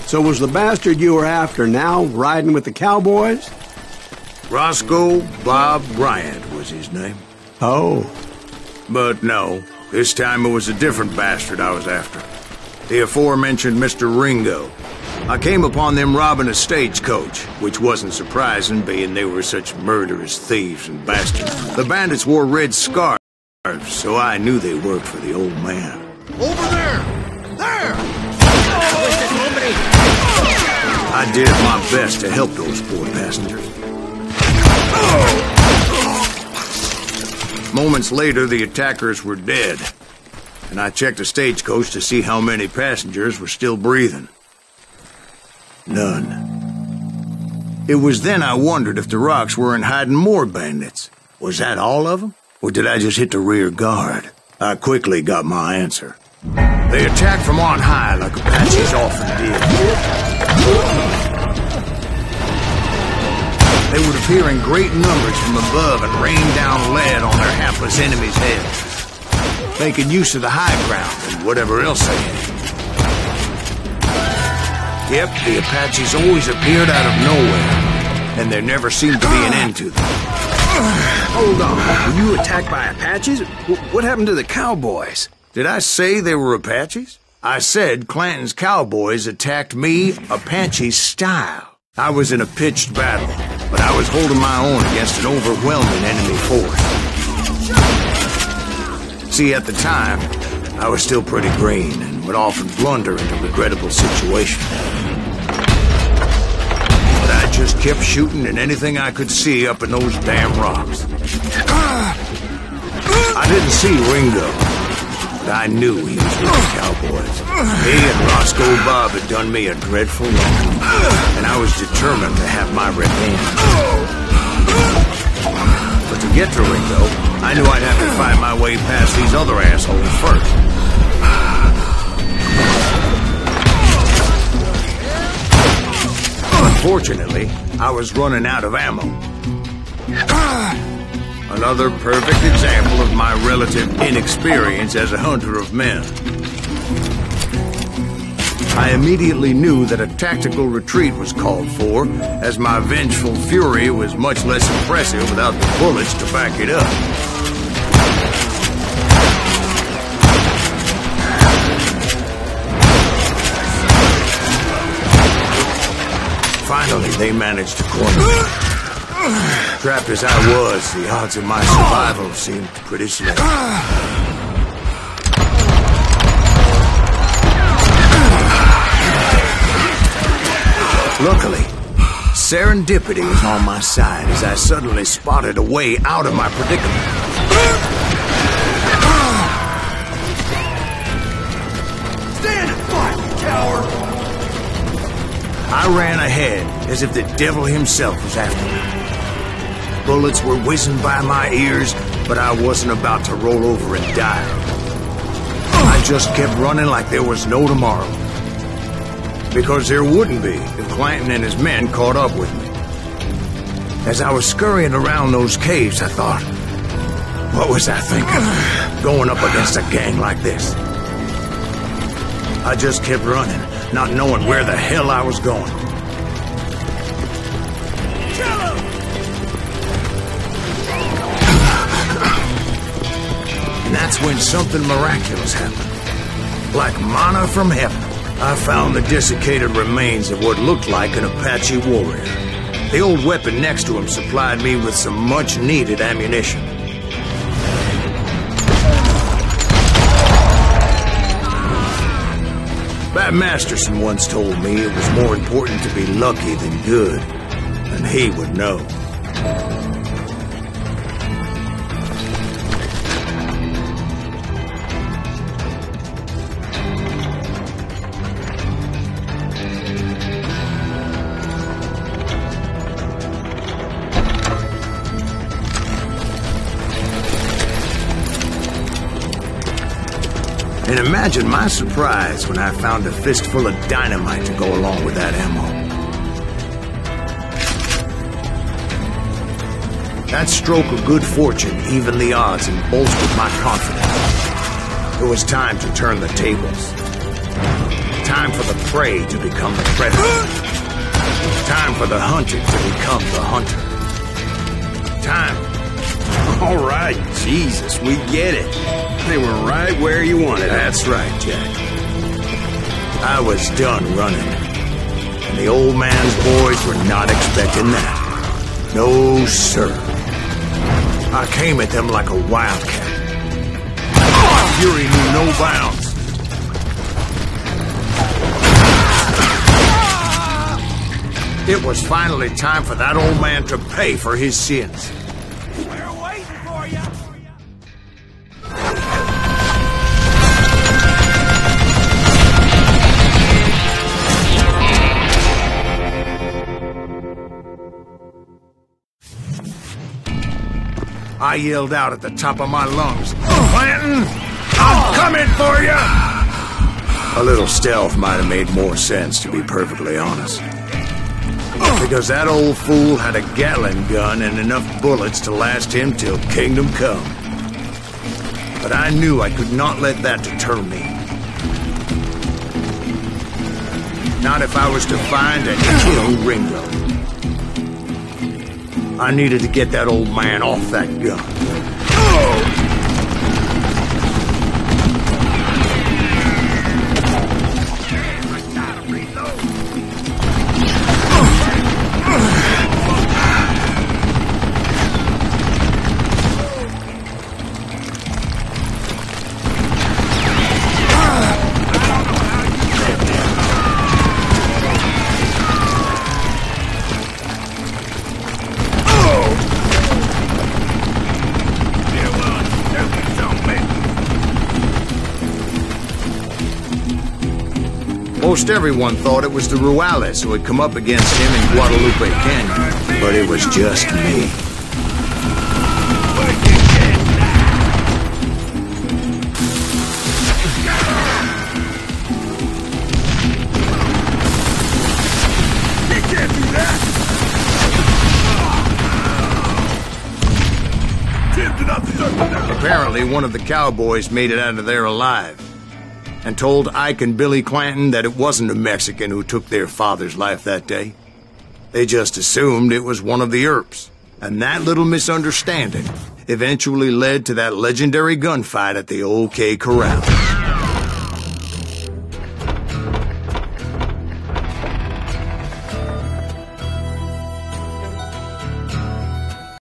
So was the bastard you were after now riding with the cowboys? Roscoe Bob Bryant was his name. Oh. But no, this time it was a different bastard I was after. The aforementioned Mr. Ringo. I came upon them robbing a stagecoach, which wasn't surprising, being they were such murderous thieves and bastards. The bandits wore red scarves, so I knew they worked for the old man. Over there! There! I did my best to help those poor passengers. Moments later, the attackers were dead, and I checked the stagecoach to see how many passengers were still breathing. None. It was then I wondered if the rocks weren't hiding more bandits. Was that all of them? Or did I just hit the rear guard? I quickly got my answer. They attacked from on high like Apaches often did. They would appear in great numbers from above and rain down lead on their hapless enemies' heads, making use of the high ground and whatever else they had. Yep, the Apaches always appeared out of nowhere, and there never seemed to be an end to them. Hold on, were you attacked by Apaches? What happened to the cowboys? Did I say they were Apaches? I said Clanton's cowboys attacked me Apache style. I was in a pitched battle, but I was holding my own against an overwhelming enemy force. See, at the time, I was still pretty green and would often blunder into regrettable situations. But I just kept shooting at anything I could see up in those damn rocks. I didn't see Ringo, but I knew he was with the cowboys. He and Roscoe Bob had done me a dreadful wrong, and I was determined to have my revenge. But to get to Ringo, I knew I'd have to find my way past these other assholes first. Unfortunately, I was running out of ammo. Another perfect example of my relative inexperience as a hunter of men. I immediately knew that a tactical retreat was called for, as my vengeful fury was much less impressive without the bullets to back it up. Finally, they managed to corner me. Trapped as I was, the odds of my survival seemed pretty slim. Luckily, serendipity was on my side as I suddenly spotted a way out of my predicament. Stand and fight, coward! I ran ahead as if the devil himself was after me. Bullets were whizzing by my ears, but I wasn't about to roll over and die. I just kept running like there was no tomorrow. Because there wouldn't be if Clanton and his men caught up with me. As I was scurrying around those caves, I thought, what was I thinking, going up against a gang like this? I just kept running, not knowing where the hell I was going. And that's when something miraculous happened. Like manna from heaven, I found the desiccated remains of what looked like an Apache warrior. The old weapon next to him supplied me with some much-needed ammunition. Bat Masterson once told me it was more important to be lucky than good, and he would know. And imagine my surprise when I found a fistful of dynamite to go along with that ammo. That stroke of good fortune evened the odds and bolstered my confidence. It was time to turn the tables. Time for the prey to become the predator. Time for the hunted to become the hunter. Time. All right, Jesus, we get it. They were right where you wanted them. That's right, Jack. I was done running. And the old man's boys were not expecting that. No, sir. I came at them like a wildcat. My fury knew no bounds. It was finally time for that old man to pay for his sins. We're waiting for you! I yelled out at the top of my lungs, "Clanton, I'm coming for you!" A little stealth might have made more sense, to be perfectly honest. Because that old fool had a Gatling gun and enough bullets to last him till kingdom come. But I knew I could not let that deter me. Not if I was to find and kill Ringo. I needed to get that old man off that gun. Most everyone thought it was the Ruales who had come up against him in Guadalupe Canyon, but it was just me. Apparently, one of the cowboys made it out of there alive, and told Ike and Billy Clanton that it wasn't a Mexican who took their father's life that day. They just assumed it was one of the Earps, and that little misunderstanding eventually led to that legendary gunfight at the OK Corral.